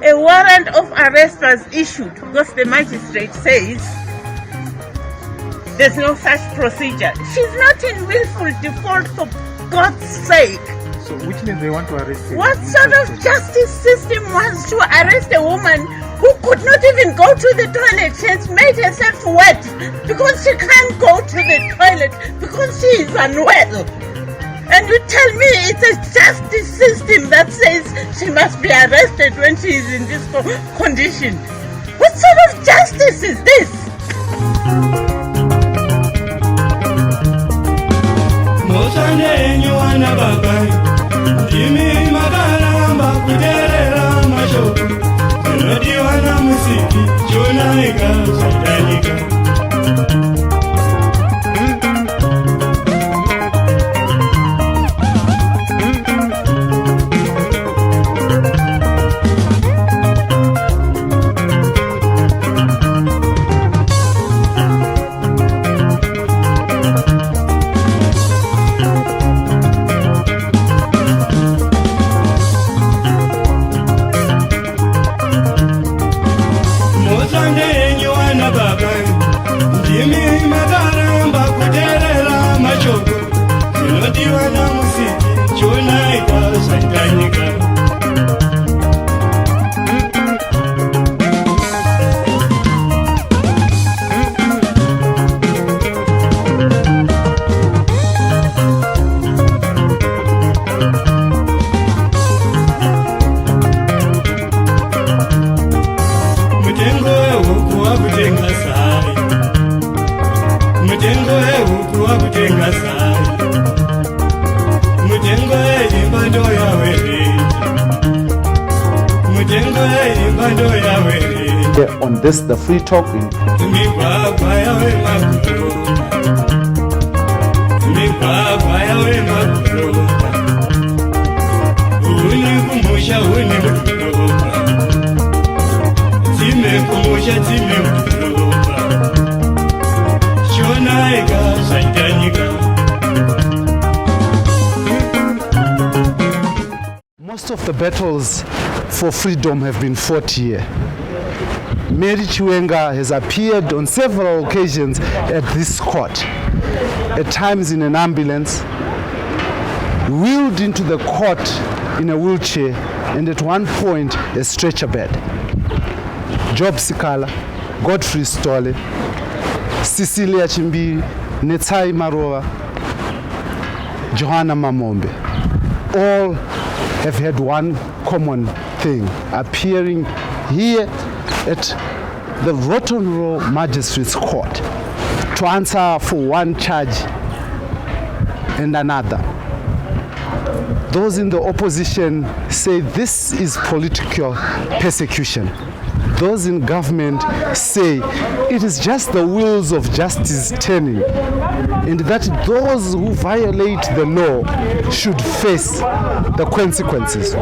A warrant of arrest was issued because the magistrate says there's no such procedure. She's not in willful default, for God's sake. So which means they want to arrest her? What sort of justice system wants to arrest a woman who could not even go to the toilet? She has made herself wet because she can't go to the toilet because she is unwell. And you tell me it's a justice system that says she must be arrested when she is in this condition. What sort of justice is this? On this, the free talk in most of the battles for freedom have been fought here. Mary Chiwenga has appeared on several occasions at this court, at times in an ambulance, wheeled into the court in a wheelchair, and at one point a stretcher bed. Job Sikala, Godfrey Stole, Cecilia Chimbi, Netsai Marova, Johanna Mamombe, all have had one common thing, appearing here at the Rotten Row Magistrates Court to answer for one charge and another. Those in the opposition say this is political persecution. Those in government say it is just the wheels of justice turning, and that those who violate the law should face the consequences.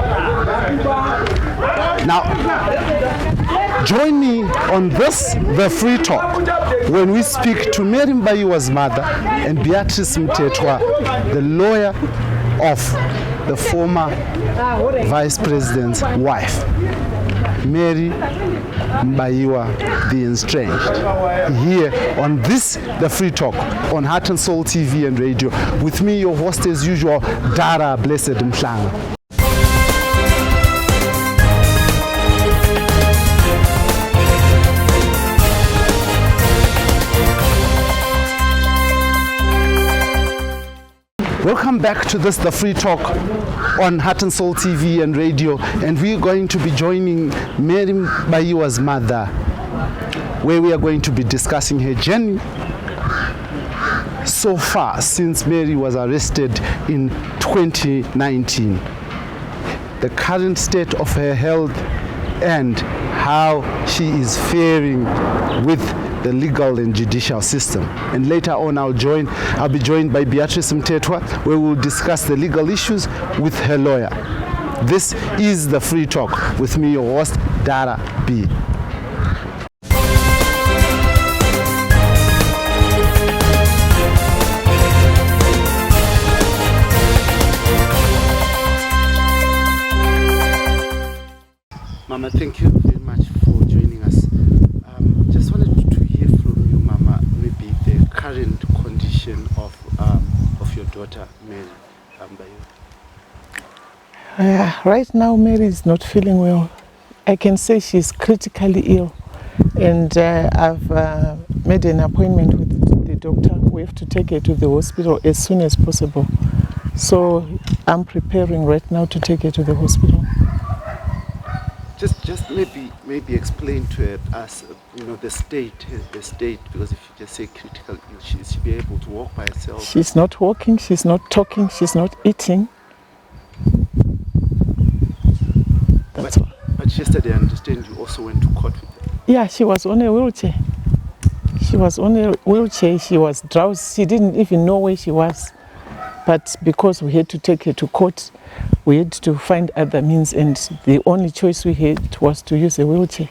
Now, join me on this, the free talk, when we speak to Mary Mubaiwa's mother and Beatrice Mthethwa, the lawyer of the former vice president's wife, Mary Mubaiwa, the estranged, here on this, the free talk, on Heart and Soul TV and radio. With me, your host as usual, Dara Blessed Mhlanga. Welcome back to this, the free talk on Heart and Soul TV and radio, and we're going to be joining Mary Mubaiwa's mother, where we are going to be discussing her journey so far since Mary was arrested in 2019, the current state of her health, and how she is faring with the legal and judicial system. And later on I'll be joined by Beatrice Mthethwa, where we'll discuss the legal issues with her lawyer. This is the free talk with me, your host, Dara B. Mama, thank you very much for joining us. Just wanted to hear from you, Mama, maybe the current condition of your daughter, Mary. Right now, Mary is not feeling well. I can say she's critically ill, and I've made an appointment with the doctor. We have to take her to the hospital as soon as possible. So I'm preparing right now to take her to the hospital. Just maybe explain to us, the state, because if you just say critical ill, she'll be able to walk by herself. She's not walking, she's not talking, she's not eating. That's all. But yesterday, I understand you also went to court with her. Yeah, she was on a wheelchair. She was on a wheelchair, she was drowsy, she didn't even know where she was. But because we had to take her to court, we had to find other means, and the only choice we had was to use a wheelchair.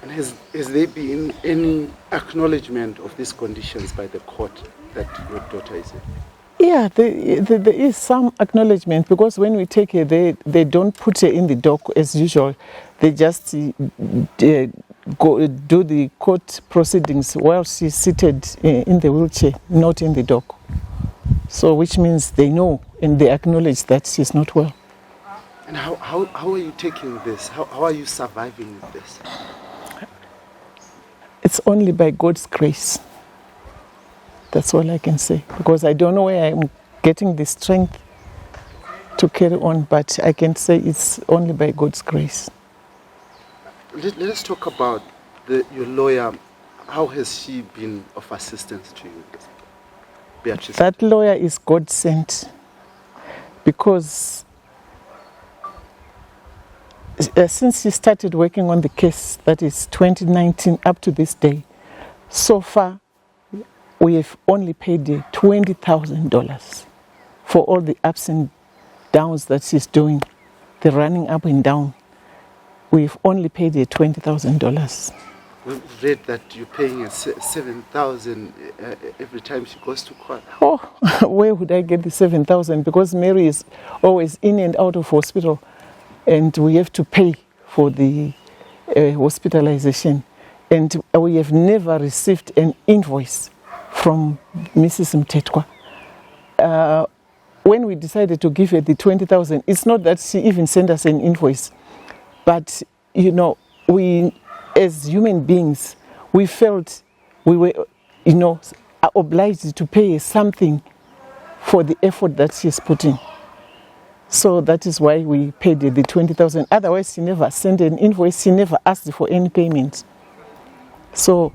And has there been any acknowledgement of these conditions by the court that your daughter is in? Yeah, there is some acknowledgement, because when we take her, they don't put her in the dock as usual. They just go do the court proceedings while she's seated in the wheelchair, not in the dock. So which means they know and they acknowledge that she's not well. And how are you taking this? How are you surviving with this? It's only by God's grace. That's all I can say, because I don't know where I'm getting the strength to carry on, but I can say it's only by God's grace. Let us talk about your lawyer. How has she been of assistance to you, Beatrice? That lawyer is God sent, because since she started working on the case, that is 2019 up to this day, so far we have only paid her $20,000 for all the ups and downs that she's doing, the running up and down. We've only paid her $20,000. We've read that you're paying her $7,000 every time she goes to court. Oh, where would I get the $7,000? Because Mary is always in and out of hospital, and we have to pay for the hospitalization. And we have never received an invoice from Mrs. Mthuli. When we decided to give her the $20,000, it's not that she even sent us an invoice, but we, as human beings, we felt we were, obliged to pay her something for the effort that she's putting. So that is why we paid her the $20,000. Otherwise, she never sent an invoice. She never asked for any payment. So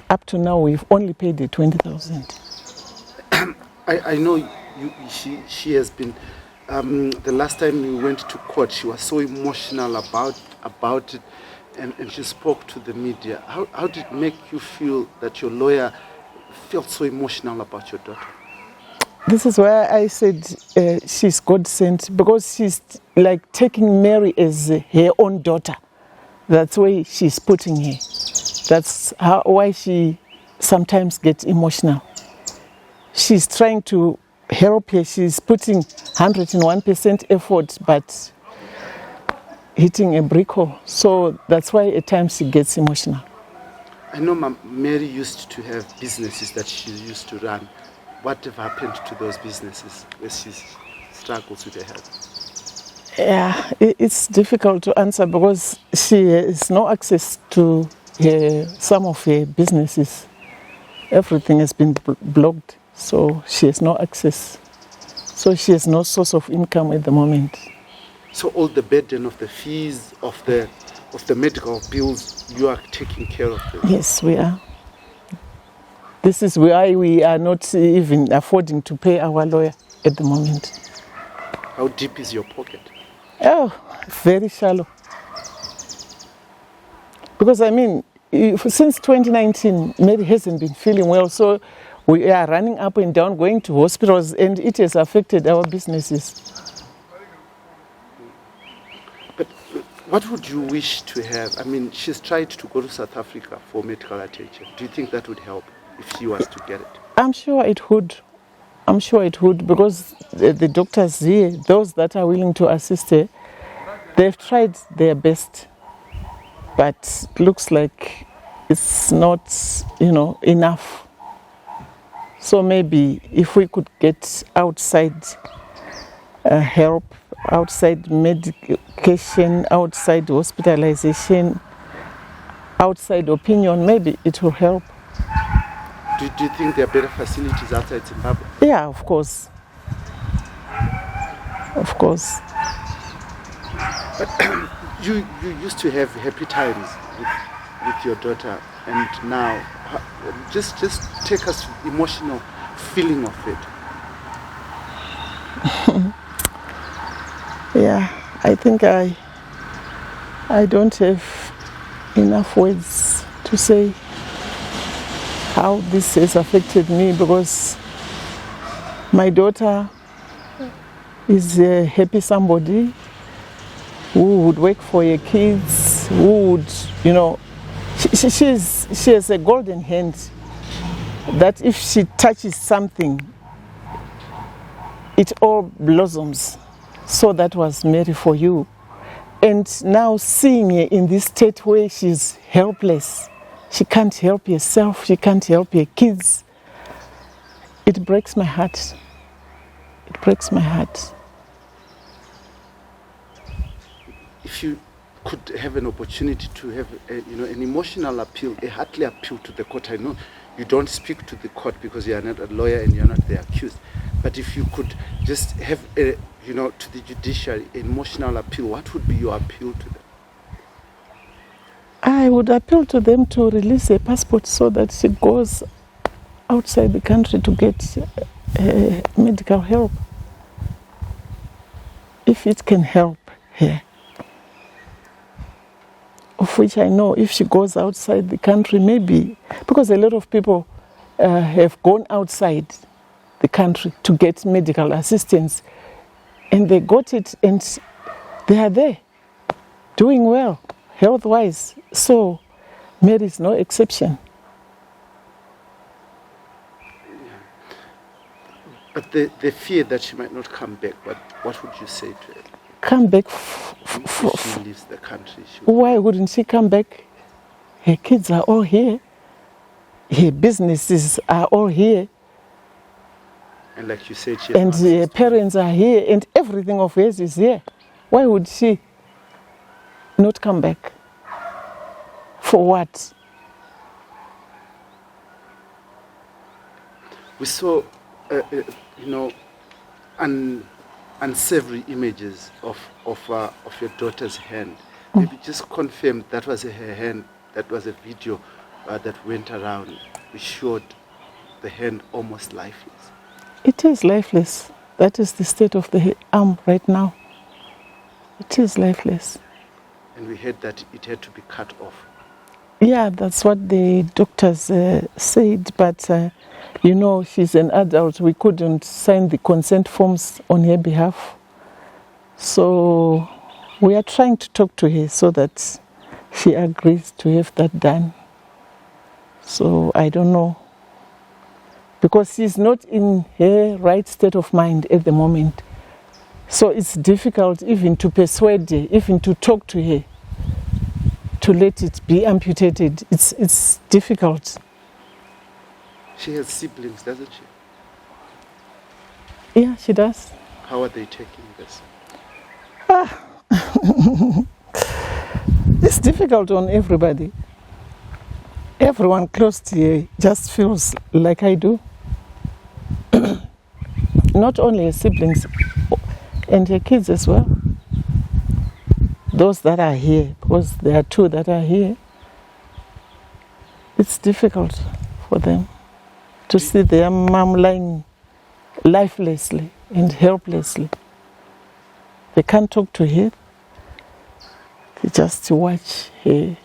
up to now, we've only paid the $20,000. I know she has been. The last time we went to court, she was so emotional about it, and she spoke to the media. How did it make you feel that your lawyer felt so emotional about your daughter? This is why I said she's God sent, because she's like taking Mary as her own daughter. That's why she's putting her. That's why she sometimes gets emotional. She's trying to help her. She's putting 101% effort, but hitting a brick wall. So that's why at times she gets emotional. I know Mary used to have businesses that she used to run. What have happened to those businesses as she struggles with her health? Yeah, it's difficult to answer, because she has no access to some of her businesses. Everything has been blocked, so she has no access. So she has no source of income at the moment. So all the burden of the fees, of the medical bills, you are taking care of them? Yes, we are. This is why we are not even affording to pay our lawyer at the moment. How deep is your pocket? Oh, very shallow. Because since 2019, Mary hasn't been feeling well, so we are running up and down, going to hospitals, and it has affected our businesses. But what would you wish to have? She's tried to go to South Africa for medical attention. Do you think that would help if she was to get it? I'm sure it would. Because the doctors here, those that are willing to assist her, They've tried their best, but looks like it's not, enough. So maybe if we could get outside help, outside medication, outside hospitalization, outside opinion, maybe it will help. Do you think there are better facilities outside Zimbabwe? Yeah, of course. Of course. But you used to have happy times with your daughter, and now just take us to the emotional feeling of it. Yeah, I think I don't have enough words to say how this has affected me, because my daughter is a happy somebody who would work for her kids, who would, she has a golden hand that if she touches something, it all blossoms. So that was Mary for you. And now seeing her in this state where she's helpless, she can't help herself, she can't help her kids, it breaks my heart. It breaks my heart. If you could have an opportunity to have an emotional appeal, a heartly appeal to the court, I know you don't speak to the court because you are not a lawyer and you're not the accused, but if you could just have to the judiciary, an emotional appeal, what would be your appeal to them? I would appeal to them to release a passport so that she goes outside the country to get medical help, if it can help her. Of which I know if she goes outside the country, maybe, because a lot of people have gone outside the country to get medical assistance, and they got it and they are there, doing well, health-wise. So Mary is no exception. But the fear that she might not come back, what would you say to her? Come back If she leaves the country. Why wouldn't she come back? Her kids are all here. Her businesses are all here. And like you said, she and her parents are here, and everything of hers is here. Why would she not come back? For what? We saw, unsavory images of your daughter's hand. Maybe just confirm that was her hand. That was a video that went around. We showed the hand almost lifeless. It is lifeless. That is the state of the arm right now. It is lifeless. And we heard that it had to be cut off. Yeah, that's what the doctors said, but she's an adult. We couldn't sign the consent forms on her behalf. So we are trying to talk to her so that she agrees to have that done. So I don't know. Because she's not in her right state of mind at the moment. So it's difficult even to persuade her, even to talk to her, to let it be amputated. It's difficult. She has siblings, doesn't she? Yeah, she does. How are they taking this? It's difficult on everybody. Everyone close to her just feels like I do. Not only her siblings, and her kids as well. Those that are here, because there are two that are here, it's difficult for them to see their mom lying lifelessly and helplessly. They can't talk to her. They just watch her,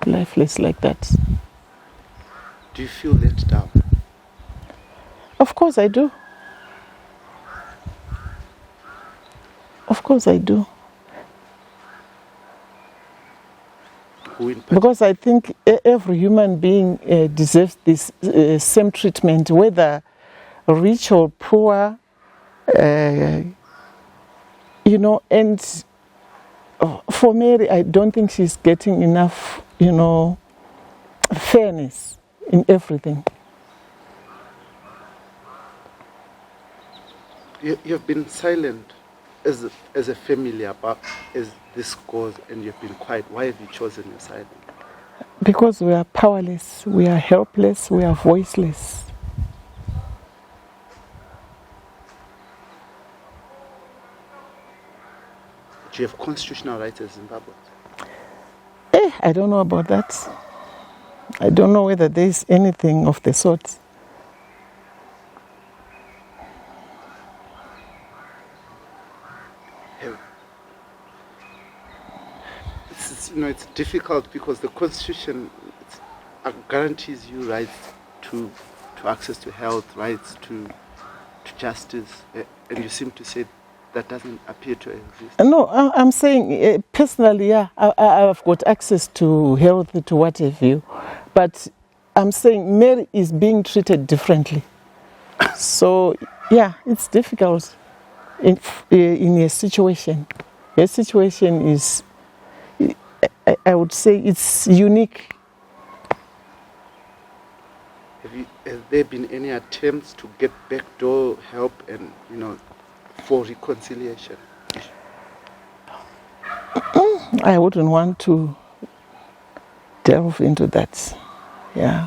lifeless like that. Do you feel let down? Of course I do. Of course I do. Because I think every human being deserves this same treatment, whether rich or poor, and For Mary, I don't think she's getting enough, fairness in everything. You've been silent as a family about this cause, and you've been quiet. Why have you chosen your silence? Because we are powerless, we are helpless, we are voiceless. Do you have constitutional rights as Zimbabwe? I don't know about that. I don't know whether there is anything of the sort. It's difficult because the Constitution guarantees you rights to access to health, rights to justice, and you seem to say that doesn't appear to exist. No, I'm saying personally, yeah, I've got access to health, to what have you, but I'm saying Mary is being treated differently. So, yeah, it's difficult in a situation. A situation is, I would say, it's unique. Have there been any attempts to get backdoor help and, for reconciliation? I wouldn't want to delve into that. Yeah.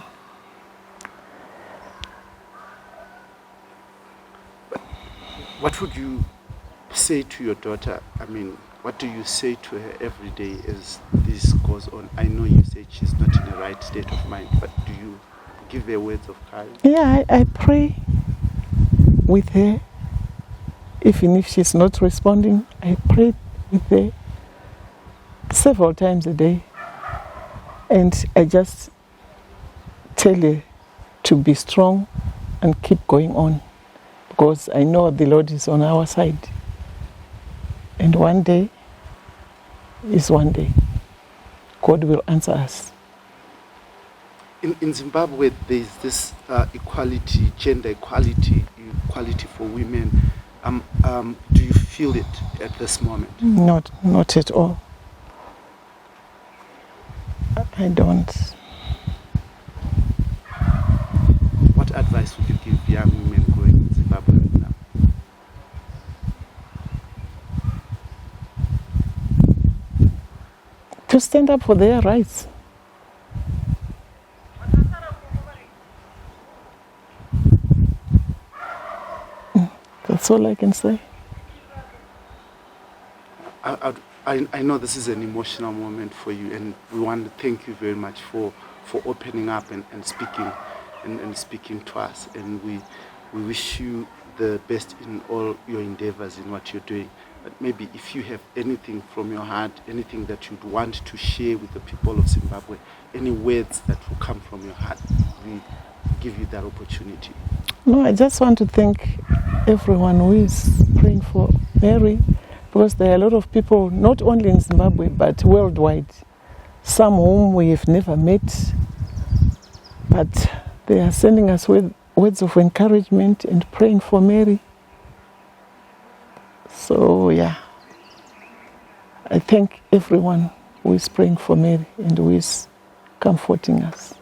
What would you say to your daughter? I mean, what do you say to her every day as this goes on? I know you said she's not in the right state of mind, but do you give her words of courage? Yeah, I pray with her. Even if she's not responding, I pray with her several times a day. And I just tell her to be strong and keep going on, because I know the Lord is on our side. And one day is one day. God will answer us. In Zimbabwe, there's this equality, gender equality for women. Do you feel it at this moment? Not at all. I don't. What advice would you give young women growing in Zimbabwe now? To stand up for their rights. That's all I can say. I know this is an emotional moment for you, and we want to thank you very much for opening up and speaking and speaking to us. And we wish you the best in all your endeavors in what you're doing. But maybe if you have anything from your heart, anything that you'd want to share with the people of Zimbabwe, any words that will come from your heart, we give you that opportunity. No, I just want to thank everyone who is praying for Mary, because there are a lot of people, not only in Zimbabwe, but worldwide, some whom we have never met, but they are sending us words of encouragement and praying for Mary. So, yeah, I thank everyone who is praying for Mary and who is comforting us.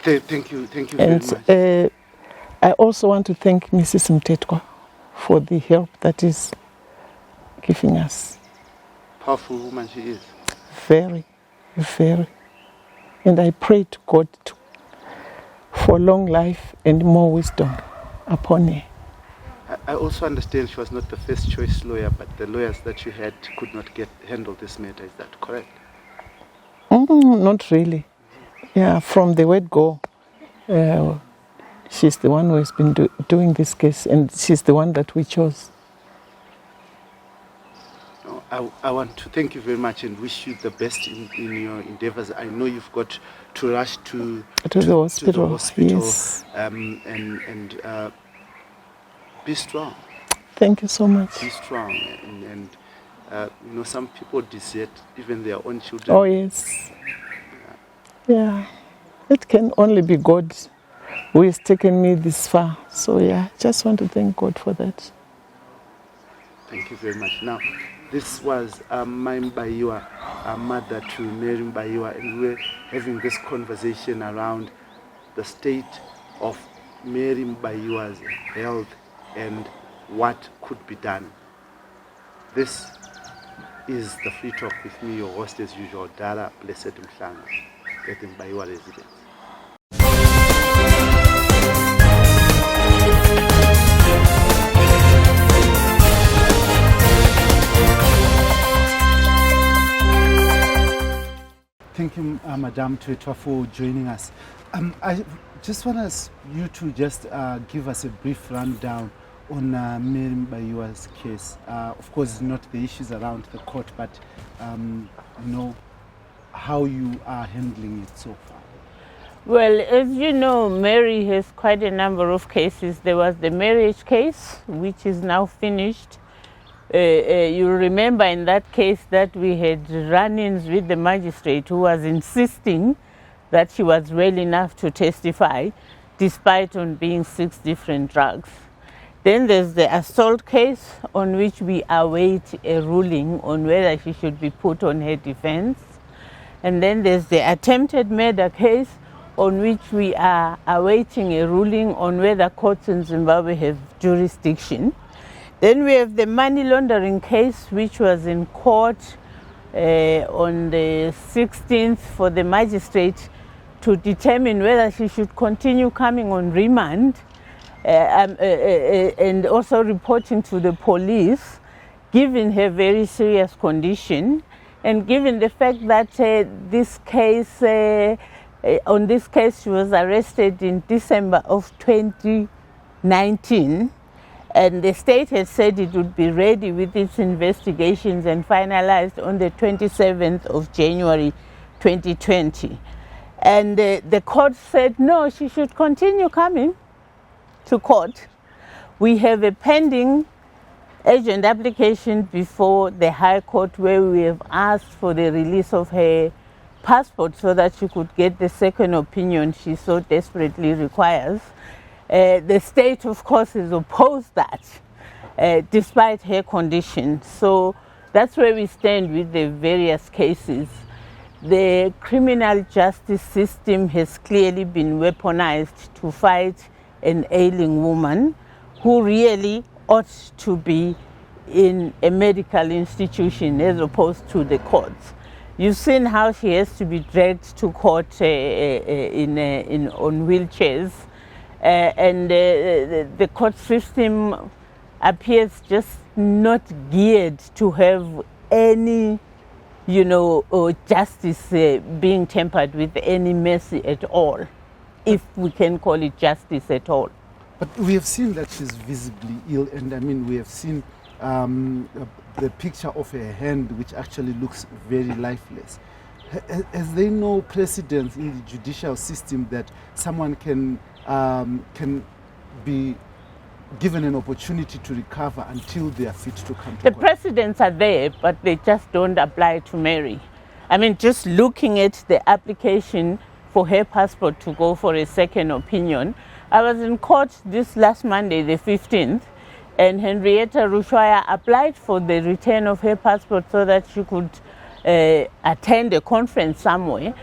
Thank you very much. I also want to thank Mrs. Mthuli for the help that is giving us. Powerful woman she is. Very, very. And I pray to God for long life and more wisdom upon her. I also understand she was not the first choice lawyer, but the lawyers that you had could not handle this matter. Is that correct? Not really. Yeah, from the word go, she's the one who has been doing this case, and she's the one that we chose. I want to thank you very much and wish you the best in your endeavors. I know you've got to rush to the hospital. Yes. And be strong. Thank you so much. Be strong. And some people desert even their own children. Oh, yes. Yeah. It can only be God who has taken me this far. So, yeah, just want to thank God for that. Thank you very much. Now, This was my Mubaiwa, mother to Mary Mubaiwa, and we were having this conversation around the state of Mary Mubaiwa's health and what could be done. This is the Free Talk with me, your host as usual, Dara Blessed Mhlanga, at the Mubaiwa residence. Thank you, Madam Ep24, for joining us. I just want you to just give us a brief rundown on Mary Mubaiwa's case. Of course, not the issues around the court, but how you are handling it so far. Well, as you know, Mary has quite a number of cases. There was the marriage case, which is now finished. You remember in that case that we had run-ins with the magistrate who was insisting that she was well enough to testify, despite on being 6 different drugs. Then there's the assault case on which we await a ruling on whether she should be put on her defense. And then there's the attempted murder case on which we are awaiting a ruling on whether courts in Zimbabwe have jurisdiction. Then we have the money laundering case, which was in court on the 16th for the magistrate to determine whether she should continue coming on remand and also reporting to the police, given her very serious condition and given the fact that on this case she was arrested in December of 2019. And the state has said it would be ready with its investigations and finalized on the 27th of January 2020. And the court said, no, she should continue coming to court. We have a pending urgent application before the High Court where we have asked for the release of her passport so that she could get the second opinion she so desperately requires. The state, of course, has opposed that, despite her condition. So that's where we stand with the various cases. The criminal justice system has clearly been weaponized to fight an ailing woman who really ought to be in a medical institution as opposed to the courts. You've seen how she has to be dragged to court on wheelchairs. And the court system appears just not geared to have any, justice being tempered with any mercy at all, if we can call it justice at all. But we have seen that she's visibly ill, and we have seen the picture of her hand, which actually looks very lifeless. Has there no precedence in the judicial system that someone can be given an opportunity to recover until they are fit to come to The court? precedents are there, but they just don't apply to Mary. Just looking at the application for her passport to go for a second opinion, I was in court this last Monday, the 15th, and Henrietta Rushwaya applied for the return of her passport so that she could attend a conference somewhere.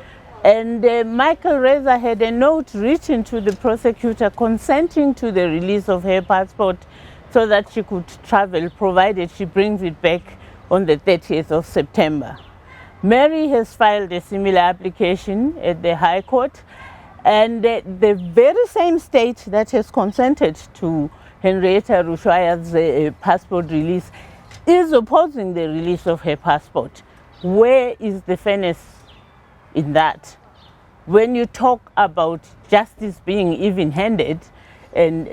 And Michael Reza had a note written to the prosecutor consenting to the release of her passport so that she could travel, provided she brings it back on the 30th of September. Mary has filed a similar application at the High Court, and the very same state that has consented to Henrietta Rushwaya's passport release is opposing the release of her passport. Where is the fairness in that? When you talk about justice being even-handed and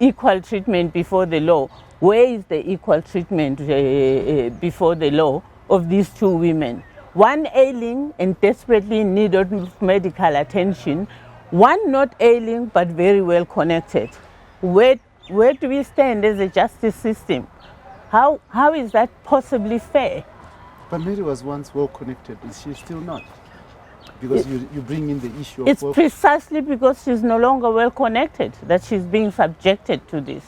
equal treatment before the law, where is the equal treatment before the law of these two women? One ailing and desperately in need of medical attention, one not ailing but very well connected. Where do we stand as a justice system? How is that possibly fair? But Mary was once well connected. Is she still not? Because you bring in the issue of It's precisely because she's no longer well connected that she's being subjected to this.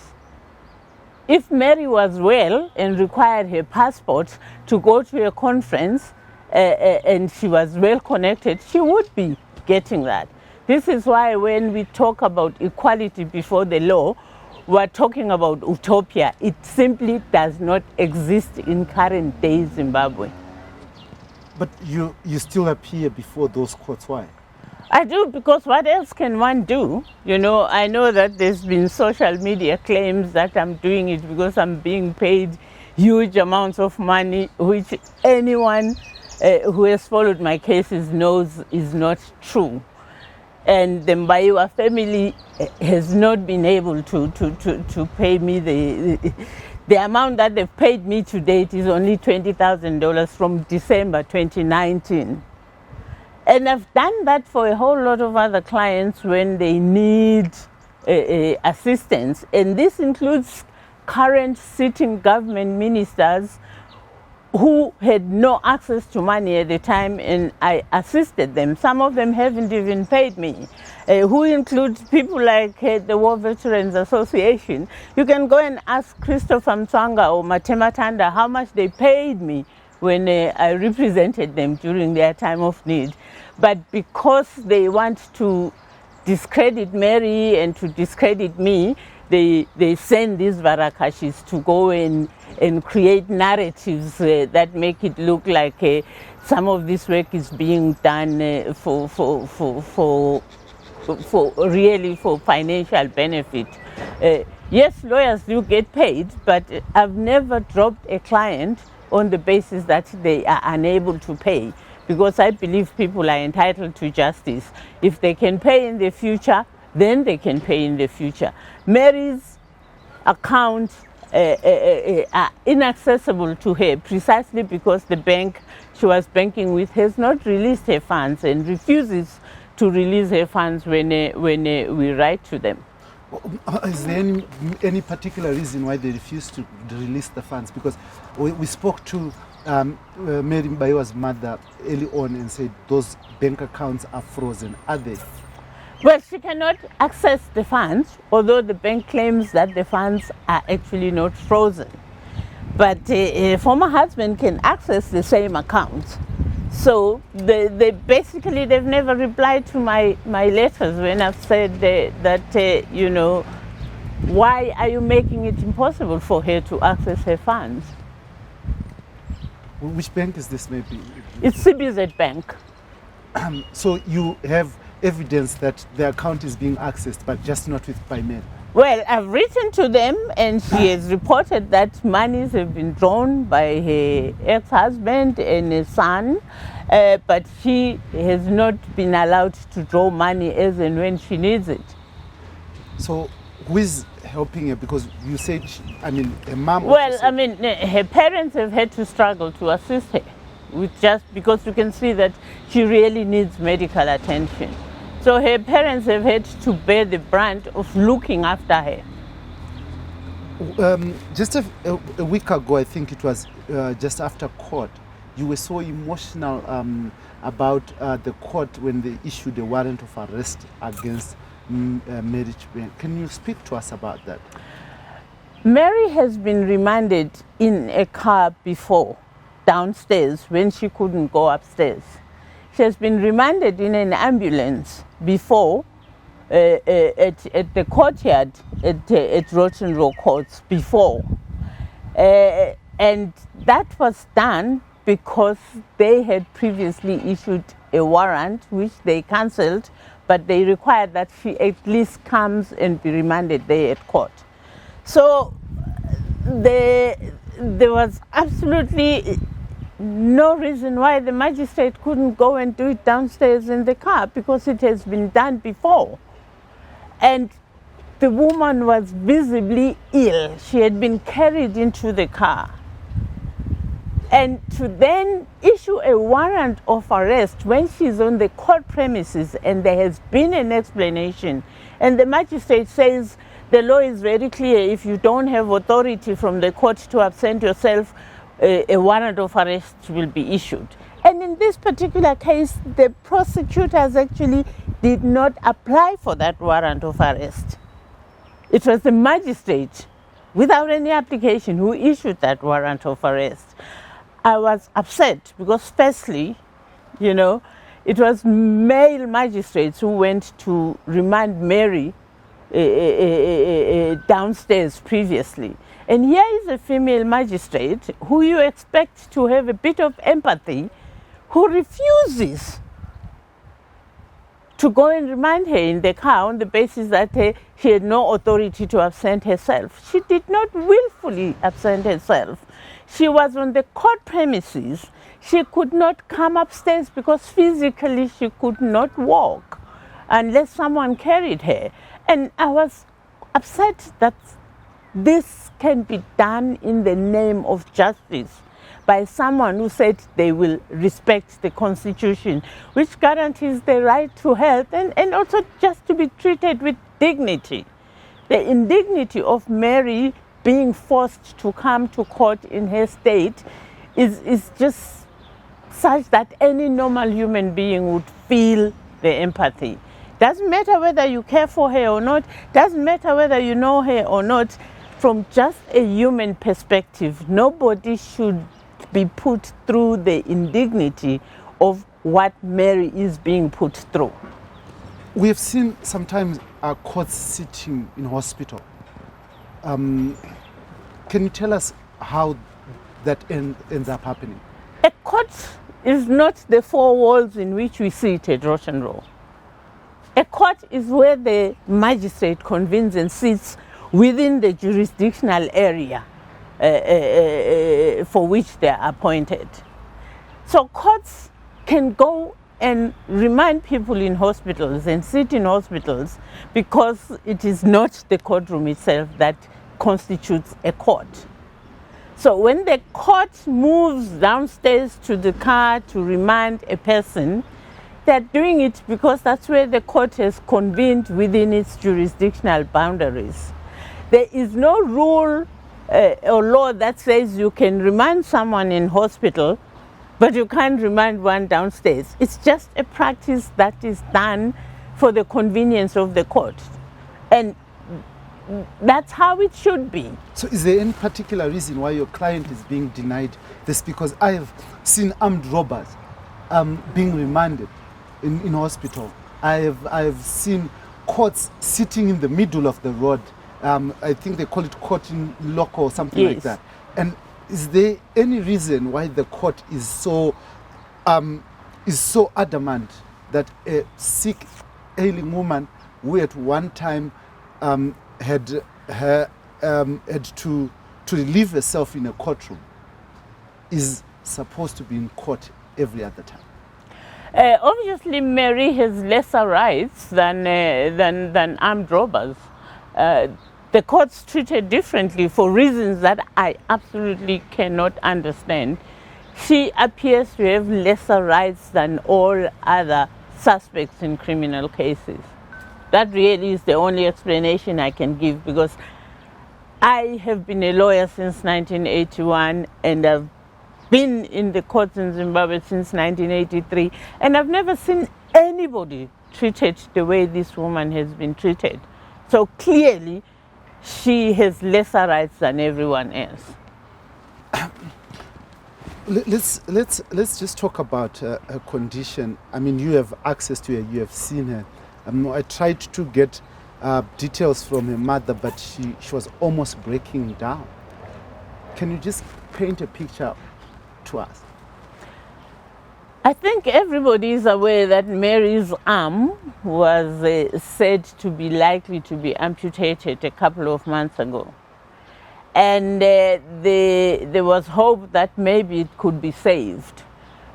If Mary was well and required her passport to go to a conference and she was well connected, she would be getting that. This is why when we talk about equality before the law, we're talking about utopia. It simply does not exist in current day Zimbabwe. But you still appear before those courts. Why? I do, because what else can one do? You know, I know that there's been social media claims that I'm doing it because I'm being paid huge amounts of money, which anyone who has followed my cases knows is not true. And the Mubaiwa family has not been able to pay me the amount that they've paid me to date is only $20,000 from December 2019. And I've done that for a whole lot of other clients when they need assistance. And this includes current sitting government ministers who had no access to money at the time, and I assisted them. Some of them haven't even paid me, who includes people like the War Veterans Association. You can go and ask Christopher Mtswanga or Matema Tanda how much they paid me when I represented them during their time of need. But because they want to discredit Mary and to discredit me, they send these varakashis to go and create narratives that make it look like some of this work is being done for financial benefit. Yes, lawyers do get paid, but I've never dropped a client on the basis that they are unable to pay, because I believe people are entitled to justice. If they can pay in the future, then they can pay in the future. Mary's account are inaccessible to her precisely because the bank she was banking with has not released her funds and refuses to release her funds when we write to them. Is there any particular reason why they refuse to release the funds? Because we spoke to Mary Mubaiwa's mother early on and said those bank accounts are frozen. Are they? Well, she cannot access the funds, although the bank claims that the funds are actually not frozen. But a former husband can access the same accounts. So they've never replied to my letters when I've said that, you know, why are you making it impossible for her to access her funds? Which bank is this maybe? It's CBZ Bank. So you have evidence that the account is being accessed, but just not by Mary? Well, I've written to them and she has reported that monies have been drawn by her ex-husband and his son, but she has not been allowed to draw money as and when she needs it. So who is helping her? Because you said, her mom... Well, her parents have had to struggle to assist her, just because you can see that she really needs medical attention. So her parents have had to bear the brunt of looking after her. Just a week ago, I think it was just after court, you were so emotional about the court when they issued a warrant of arrest against Mary. Can you speak to us about that? Mary has been remanded in a car before, downstairs, when she couldn't go upstairs. She has been remanded in an ambulance before at the courtyard at Rotten Row Courts before. And that was done because they had previously issued a warrant which they cancelled, but they required that she at least comes and be remanded there at court. So there was absolutely no reason why the magistrate couldn't go and do it downstairs in the car, because it has been done before. And the woman was visibly ill. She had been carried into the car. And to then issue a warrant of arrest when she's on the court premises and there has been an explanation, and the magistrate says the law is very clear, if you don't have authority from the court to absent yourself, a warrant of arrest will be issued. And in this particular case, the prosecutors actually did not apply for that warrant of arrest. It was the magistrate without any application, who issued that warrant of arrest. I was upset because firstly, you know, it was male magistrates who went to remand Mary downstairs previously. And here is a female magistrate who you expect to have a bit of empathy, who refuses to go and remand her in the car on the basis that she had no authority to absent herself. She did not willfully absent herself. She was on the court premises. She could not come upstairs because physically she could not walk unless someone carried her. And I was upset that this can be done in the name of justice by someone who said they will respect the Constitution, which guarantees the right to health and also just to be treated with dignity. The indignity of Mary being forced to come to court in her state is just such that any normal human being would feel the empathy. Doesn't matter whether you care for her or not, doesn't matter whether you know her or not. From just a human perspective, nobody should be put through the indignity of what Mary is being put through. We have seen sometimes our courts sitting in hospital. Can you tell us how that ends up happening? A court is not the four walls in which we sit at Russian Row. A court is where the magistrate convenes and sits within the jurisdictional area for which they are appointed. So courts can go and remind people in hospitals and sit in hospitals because it is not the courtroom itself that constitutes a court. So when the court moves downstairs to the car to remand a person, they're doing it because that's where the court has convened within its jurisdictional boundaries. There is no rule or law that says you can remand someone in hospital, but you can't remand one downstairs. It's just a practice that is done for the convenience of the court. And that's how it should be. So is there any particular reason why your client is being denied this? Because I have seen armed robbers being remanded in hospital. I have seen courts sitting in the middle of the road. I think they call it court in loco or something like that. And is there any reason why the court is so adamant that a sick, ailing woman who at one time had to relieve herself in a courtroom is supposed to be in court every other time? Obviously, Mary has lesser rights than armed robbers. The courts treat her differently for reasons that I absolutely cannot understand. She appears to have lesser rights than all other suspects in criminal cases. That really is the only explanation I can give, because I have been a lawyer since 1981 and I've been in the courts in Zimbabwe since 1983, and I've never seen anybody treated the way this woman has been treated. So clearly, she has lesser rights than everyone else. Let's just talk about her condition. I mean, you have access to her, you have seen her. I tried to get details from her mother, but she was almost breaking down. Can you just paint a picture to us? I think everybody is aware that Mary's arm was said to be likely to be amputated a couple of months ago. And there was hope that maybe it could be saved.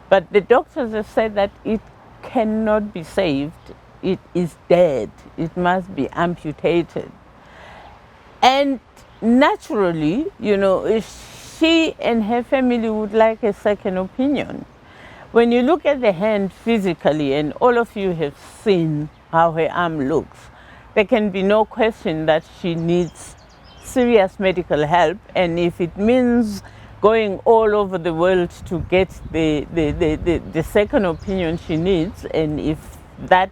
But the doctors have said that it cannot be saved. It is dead. It must be amputated. And naturally, you know, she and her family would like a second opinion. When you look at the hand physically, and all of you have seen how her arm looks, there can be no question that she needs serious medical help. And if it means going all over the world to get the second opinion she needs, and if that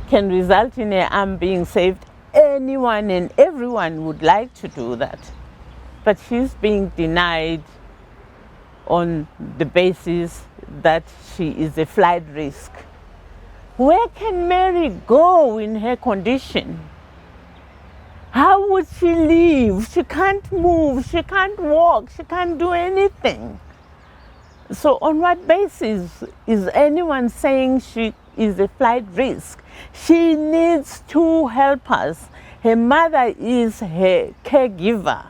can result in her arm being saved, anyone and everyone would like to do that. but she's being denied on the basis that she is a flight risk. Where can Mary go in her condition? How would she live? She can't move, she can't walk, she can't do anything. So on what basis is anyone saying she is a flight risk? She needs two helpers. Her mother is her caregiver.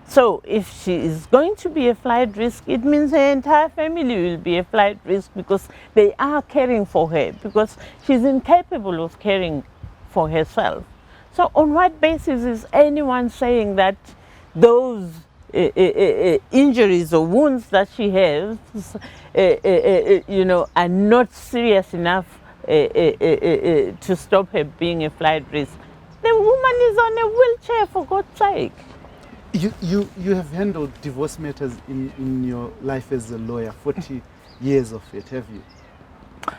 So if she is going to be a flight risk, it means her entire family will be a flight risk because they are caring for her, because she's incapable of caring for herself. So on what basis is anyone saying that those injuries or wounds that she has, are not serious enough to stop her being a flight risk? The woman is on a wheelchair, for God's sake. You have handled divorce matters in your life as a lawyer, 40 years of it, have you?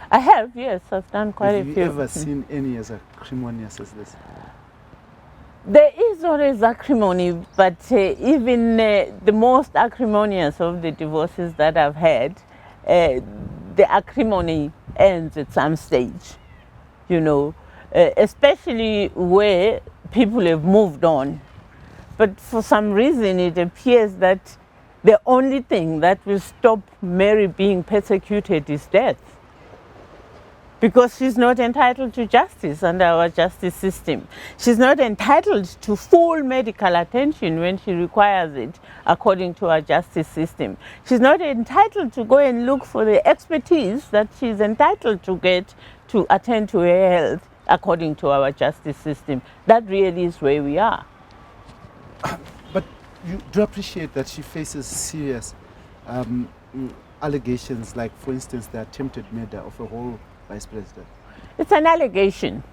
I have, yes. I've done quite a few. Have you ever seen any as acrimonious as this? There is always acrimony, but even the most acrimonious of the divorces that I've had, the acrimony ends at some stage, especially where people have moved on. But for some reason, it appears that the only thing that will stop Mary being persecuted is death. Because she's not entitled to justice under our justice system. She's not entitled to full medical attention when she requires it according to our justice system. She's not entitled to go and look for the expertise that she's entitled to get to attend to her health according to our justice system. That really is where we are. But you do appreciate that she faces serious allegations, like, for instance, the attempted murder of a whole vice president. It's an allegation,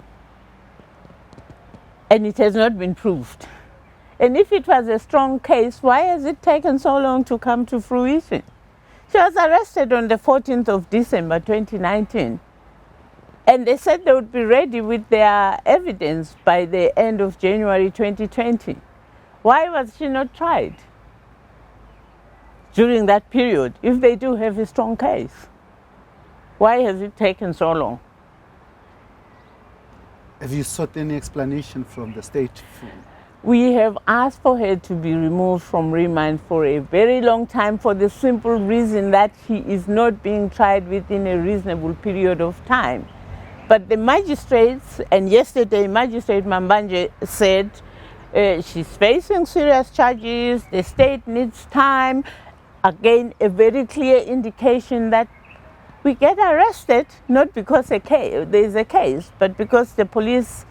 and it has not been proved. And if it was a strong case, why has it taken so long to come to fruition? She was arrested on the 14th of December 2019, and they said they would be ready with their evidence by the end of January 2020. Why was she not tried during that period if they do have a strong case? Why has it taken so long? Have you sought any explanation from the state? We have asked for her to be removed from remand for a very long time, for the simple reason that she is not being tried within a reasonable period of time. But the magistrates, and yesterday Magistrate Mambanje said, she's facing serious charges, the state needs time. Again, a very clear indication that we get arrested not because there's a case, but because the police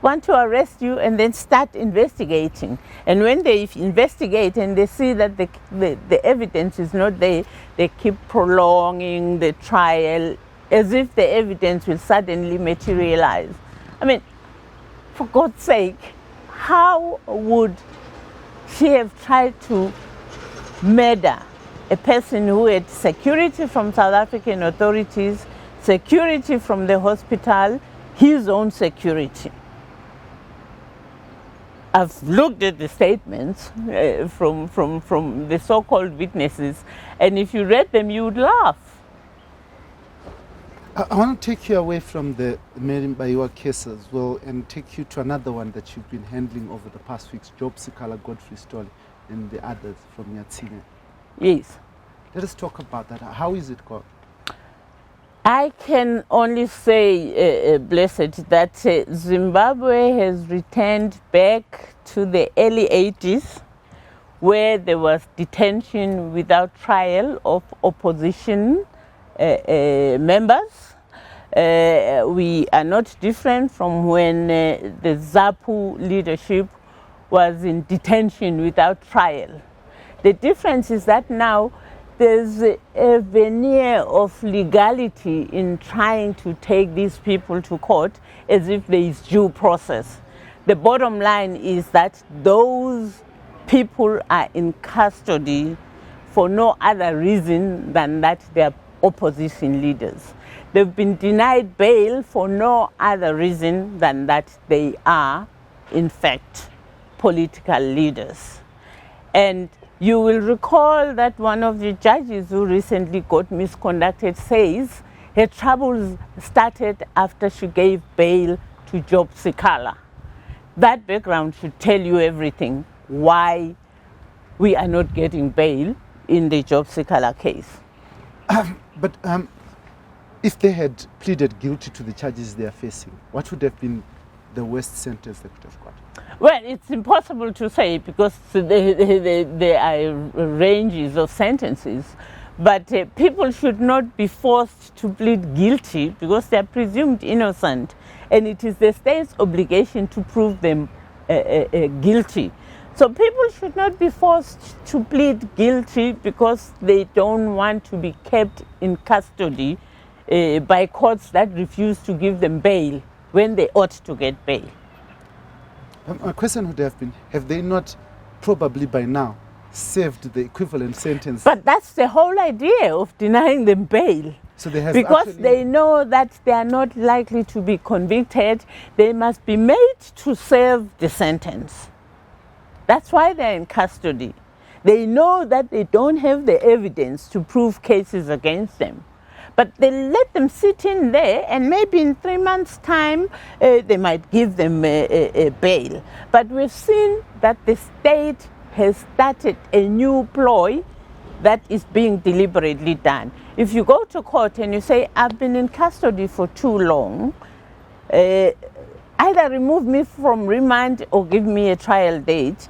want to arrest you and then start investigating. And when they investigate and they see that the evidence is not there, they keep prolonging the trial as if the evidence will suddenly materialize. I mean, for God's sake, how would she have tried to murder a person who had security from South African authorities, security from the hospital, his own security? I've looked at the statements from the so-called witnesses, and if you read them, you would laugh. I want to take you away from the Mubaiwa case as well and take you to another one that you've been handling over the past weeks, Job Sikala, Godfrey Story, and the others from Yatsine. Yes. Let us talk about that. How is it going? I can only say, Blessed, that Zimbabwe has returned back to the early 80s, where there was detention without trial of opposition members. We are not different from when the ZAPU leadership was in detention without trial. The difference is that now there's a veneer of legality in trying to take these people to court as if there is due process. The bottom line is that those people are in custody for no other reason than that they are opposition leaders. They've been denied bail for no other reason than that they are, in fact, political leaders. And you will recall that one of the judges who recently got misconducted says her troubles started after she gave bail to Job Sikala. That background should tell you everything why we are not getting bail in the Job Sikala case. But if they had pleaded guilty to the charges they are facing, what would have been the worst sentence they could have got? Well, it's impossible to say because there are ranges of sentences. But people should not be forced to plead guilty because they are presumed innocent. And it is the state's obligation to prove them guilty. So people should not be forced to plead guilty because they don't want to be kept in custody by courts that refuse to give them bail when they ought to get bail. My question would have been, have they not probably by now served the equivalent sentence? But that's the whole idea of denying them bail. So they have because they know that they are not likely to be convicted, they must be made to serve the sentence. That's why they're in custody. They know that they don't have the evidence to prove cases against them. But they let them sit in there and maybe in 3 months' time they might give them a bail. But we've seen that the state has started a new ploy that is being deliberately done. If you go to court and you say, I've been in custody for too long, either remove me from remand or give me a trial date,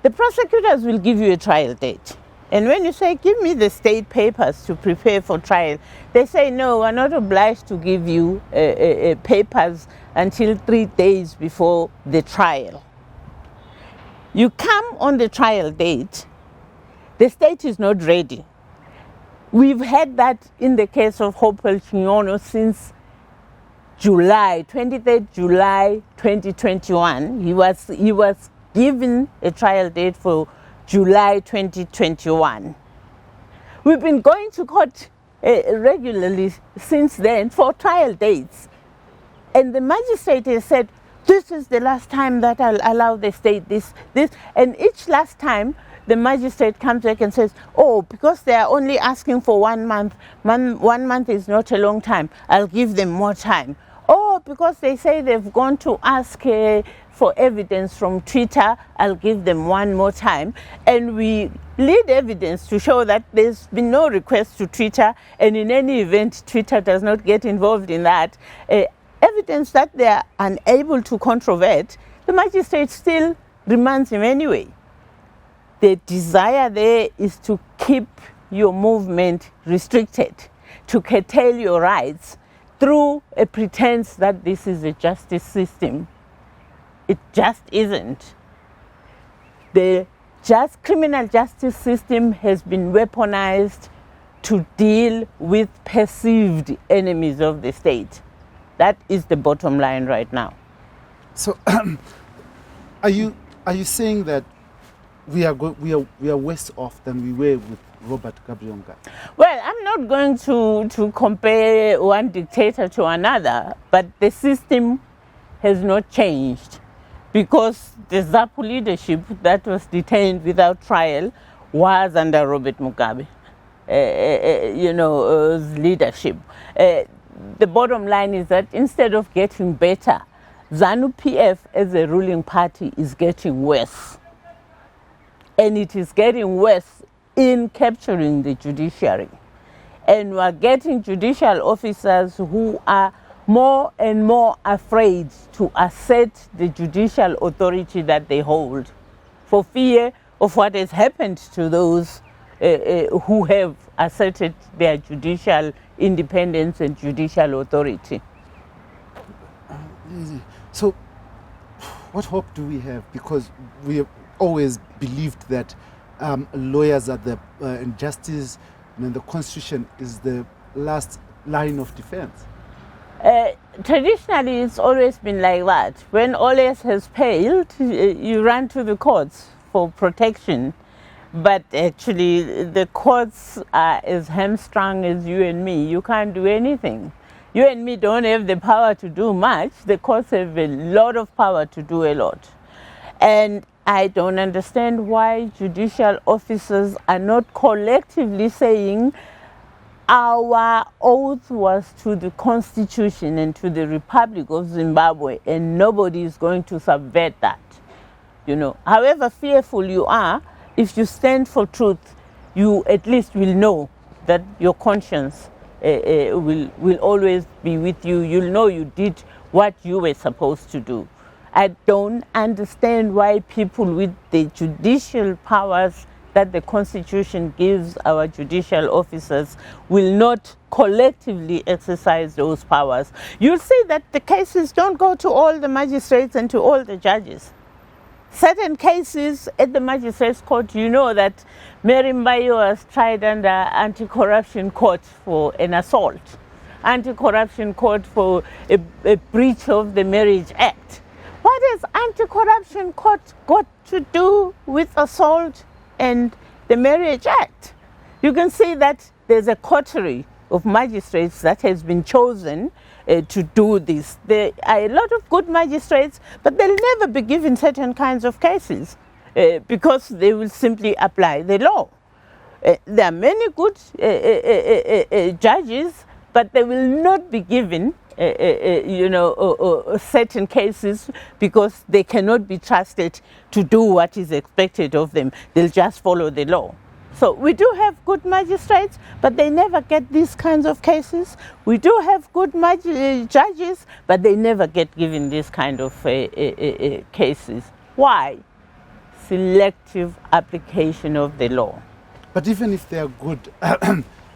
the prosecutors will give you a trial date. And when you say, give me the state papers to prepare for trial, they say, no, we're not obliged to give you papers until 3 days before the trial. You come on the trial date, the state is not ready. We've had that in the case of Hopewell Chinyono since July, 23rd July 2021. He was given a trial date for July 2021. We've been going to court regularly since then for trial dates. And the magistrate has said, this is the last time that I'll allow the state this. And each last time, the magistrate comes back and says, oh, because they are only asking for 1 month, 1 month is not a long time, I'll give them more time. Oh, because they say they've gone to ask for evidence from Twitter, I'll give them 1 more time. And we lead evidence to show that there's been no request to Twitter, and in any event, Twitter does not get involved in that. Evidence that they are unable to controvert, the magistrate still remands him anyway. The desire there is to keep your movement restricted, to curtail your rights through a pretense that this is a justice system. It just isn't. The criminal justice system has been weaponized to deal with perceived enemies of the state. That is the bottom line right now. So, are you saying that we are worse off than we were with Robert Gabriel? Well, I'm not going to compare one dictator to another, but the system has not changed because the ZAPU leadership that was detained without trial was under Robert Mugabe's leadership. The bottom line is that instead of getting better, ZANU-PF as a ruling party is getting worse. And it is getting worse in capturing the judiciary. And we are getting judicial officers who are more and more afraid to assert the judicial authority that they hold for fear of what has happened to those who have asserted their judicial independence and judicial authority. So, what hope do we have? Because we have always believed that lawyers are and justice and the Constitution is the last line of defense. Traditionally, it's always been like that. When all else has failed, you run to the courts for protection. But actually, the courts are as hamstrung as you and me. You can't do anything. You and me don't have the power to do much. The courts have a lot of power to do a lot. And I don't understand why judicial officers are not collectively saying our oath was to the Constitution and to the Republic of Zimbabwe, and nobody is going to subvert that. You know, however fearful you are, if you stand for truth, you at least will know that your conscience will always be with you. You'll know you did what you were supposed to do. I don't understand why people with the judicial powers that the Constitution gives our judicial officers will not collectively exercise those powers. You'll see that the cases don't go to all the magistrates and to all the judges. Certain cases at the magistrates court, you know that Mary Mubaiwa was tried under anti-corruption court for an assault, anti-corruption court for a breach of the Marriage Act. What has anti-corruption court got to do with assault and the Marriage Act? You can see that there's a coterie of magistrates that has been chosen to do this. There are a lot of good magistrates, but they'll never be given certain kinds of cases because they will simply apply the law. There are many good judges, but they will not be given certain cases because they cannot be trusted to do what is expected of them. They'll just follow the law. So we do have good magistrates, but they never get these kinds of cases. We do have good judges, but they never get given these kind of cases. Why? Selective application of the law. But even if they are good,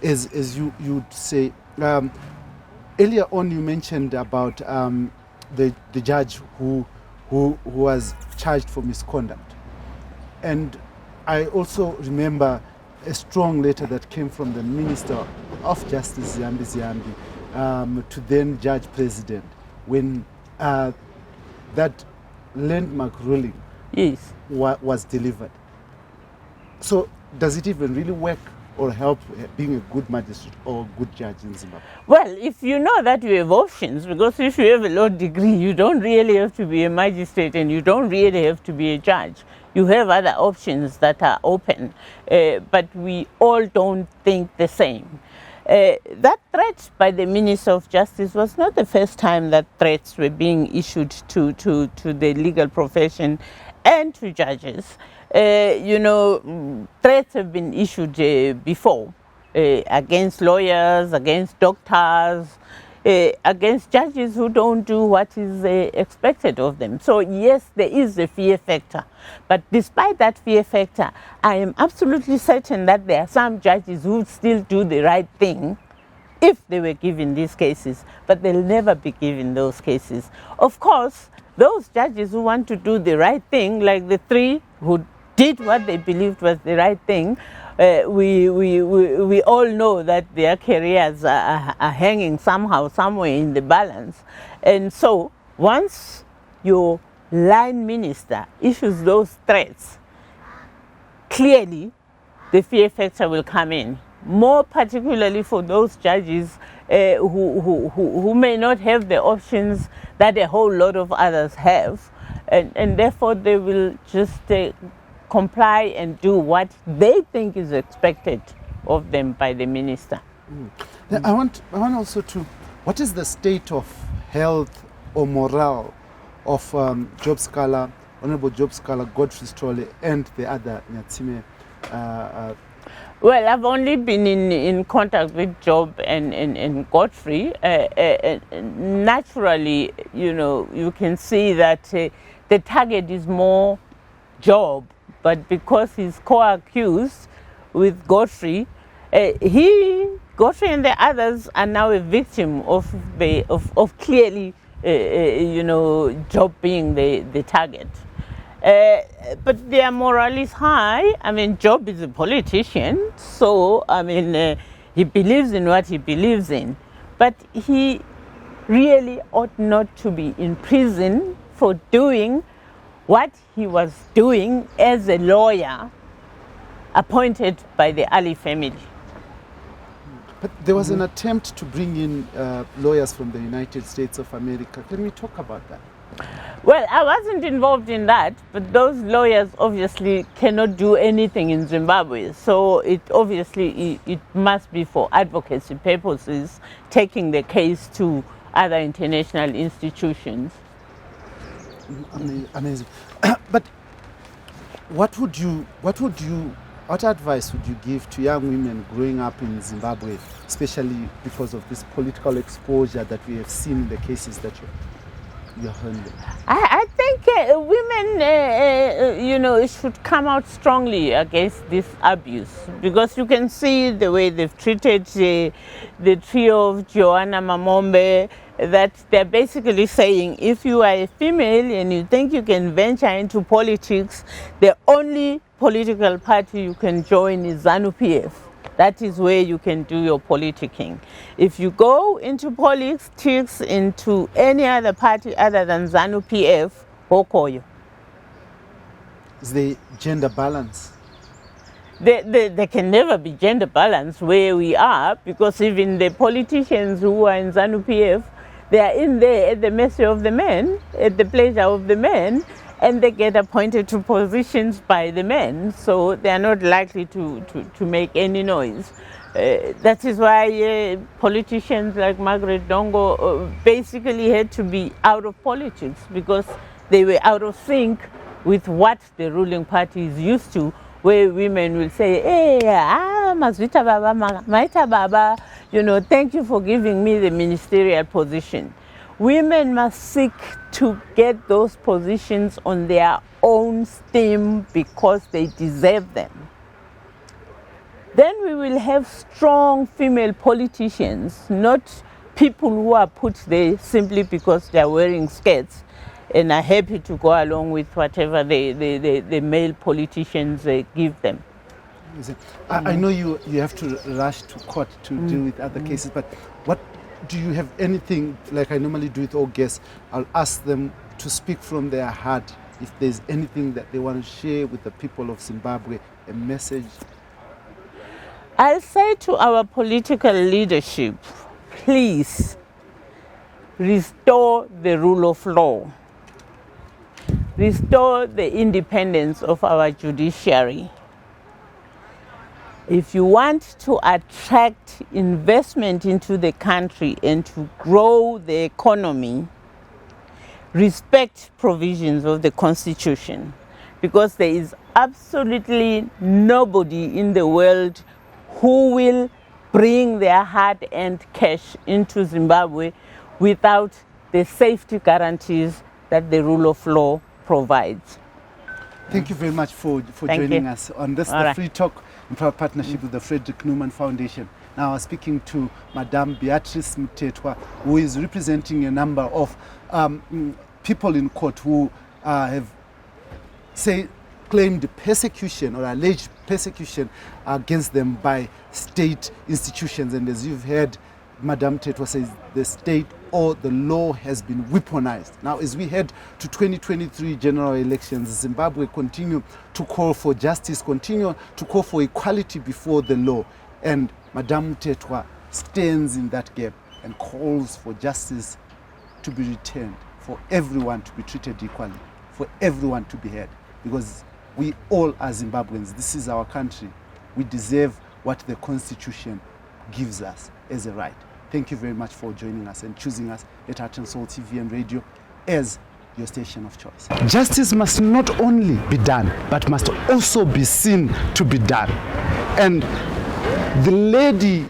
as you'd say, earlier on you mentioned about the judge who was charged for misconduct. And I also remember a strong letter that came from the Minister of Justice, Ziyambi, to then Judge President, when that landmark ruling was delivered. So does it even really work or help being a good magistrate or a good judge in Zimbabwe? Well, if you know that you have options, because if you have a law degree, you don't really have to be a magistrate and you don't really have to be a judge. You have other options that are open, but we all don't think the same. That threat by the Minister of Justice was not the first time that threats were being issued to the legal profession and to judges. Threats have been issued before against lawyers, against doctors, against judges who don't do what is expected of them. So yes, there is a fear factor. But despite that fear factor, I am absolutely certain that there are some judges who still do the right thing if they were given these cases, but they'll never be given those cases. Of course, those judges who want to do the right thing, like the three who did what they believed was the right thing, we all know that their careers are hanging somehow, somewhere in the balance. And so once your line minister issues those threats, clearly the fear factor will come in, more particularly for those judges who may not have the options that a whole lot of others have, and therefore they will just comply and do what they think is expected of them by the minister. I want also to, what is the state of health or morale of Job Scholar, Honorable Job Scholar, Godfrey Stolle, and the other Nyatsime? Well, I've only been in contact with Job and Godfrey. Naturally, you can see that the target is more Job, but because he's co-accused with Godfrey, Godfrey and the others are now a victim of clearly, Job being the target. But their morale is high. I mean, Job is a politician, so he believes in what he believes in. But he really ought not to be in prison for doing what he was doing as a lawyer appointed by the Ali family. But there was an attempt to bring in lawyers from the United States of America. Can we talk about that? Well, I wasn't involved in that, but those lawyers obviously cannot do anything in Zimbabwe. So it obviously it must be for advocacy purposes, taking the case to other international institutions. Amazing. But what advice would you give to young women growing up in Zimbabwe, especially because of this political exposure that we have seen in the cases that you're handling? I think women, should come out strongly against this abuse, because you can see the way they've treated the trio of Joanna Mamombe, that they're basically saying if you are a female and you think you can venture into politics, the only political party you can join is ZANU-PF. That is where you can do your politicking. If you go into politics, into any other party other than ZANU-PF, who call you? Is the gender balance? There can never be gender balance where we are, because even the politicians who are in ZANU-PF, they are in there at the mercy of the men, at the pleasure of the men, and they get appointed to positions by the men, so they are not likely to make any noise. That is why politicians like Margaret Dongo basically had to be out of politics, because they were out of sync with what the ruling party is used to, where women will say, hey, Mazvita Baba, Maita Baba, thank you for giving me the ministerial position. Women must seek to get those positions on their own steam because they deserve them. Then we will have strong female politicians, not people who are put there simply because they are wearing skirts and are happy to go along with whatever the male politicians give them. I know you have to rush to court to deal with other cases, but what do you have anything, like I normally do with all guests, I'll ask them to speak from their heart, if there's anything that they want to share with the people of Zimbabwe, a message? I'll say to our political leadership, please restore the rule of law. Restore the independence of our judiciary. If you want to attract investment into the country and to grow the economy, respect provisions of the Constitution, because there is absolutely nobody in the world who will bring their hard-earned cash into Zimbabwe without the safety guarantees that the rule of law provides. Thank you very much for joining us on this Free Talk in partnership with the Frederick Newman Foundation. Now I was speaking to Madame Beatrice Mtetwa, who is representing a number of people in court who have claimed persecution or alleged persecution against them by state institutions. And as you've heard, Madame Mtetwa says the state or the law has been weaponized. Now, as we head to 2023 general elections, Zimbabwe continue to call for justice, continue to call for equality before the law. And Madame Mtetwa stands in that gap and calls for justice to be returned, for everyone to be treated equally, for everyone to be heard. Because we all are Zimbabweans. This is our country. We deserve what the Constitution gives us as a right. Thank you very much for joining us and choosing us at Heart and Soul TV and Radio as your station of choice. Justice must not only be done, but must also be seen to be done. And the lady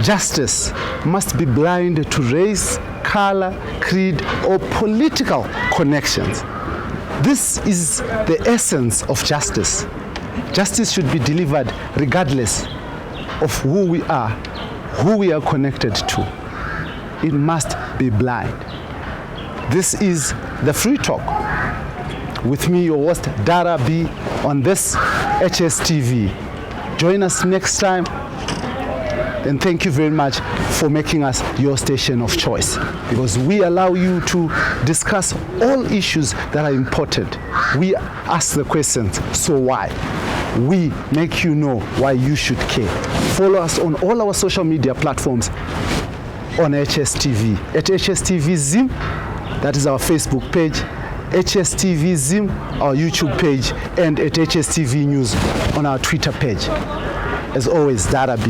justice must be blind to race, color, creed, or political connections. This is the essence of justice. Justice should be delivered regardless of who we are, who we are connected to. It must be blind. This is the Free Talk with me, your host Dara B, on this HSTV. Join us next time, and thank you very much for making us your station of choice, because we allow you to discuss all issues that are important. We ask the questions, so why? We make you know why you should care. Follow us on all our social media platforms on HSTV, at HSTV Zim, That is our Facebook page, HSTV Zim, our YouTube page, and at HSTV News on our Twitter page. As always, Dara B.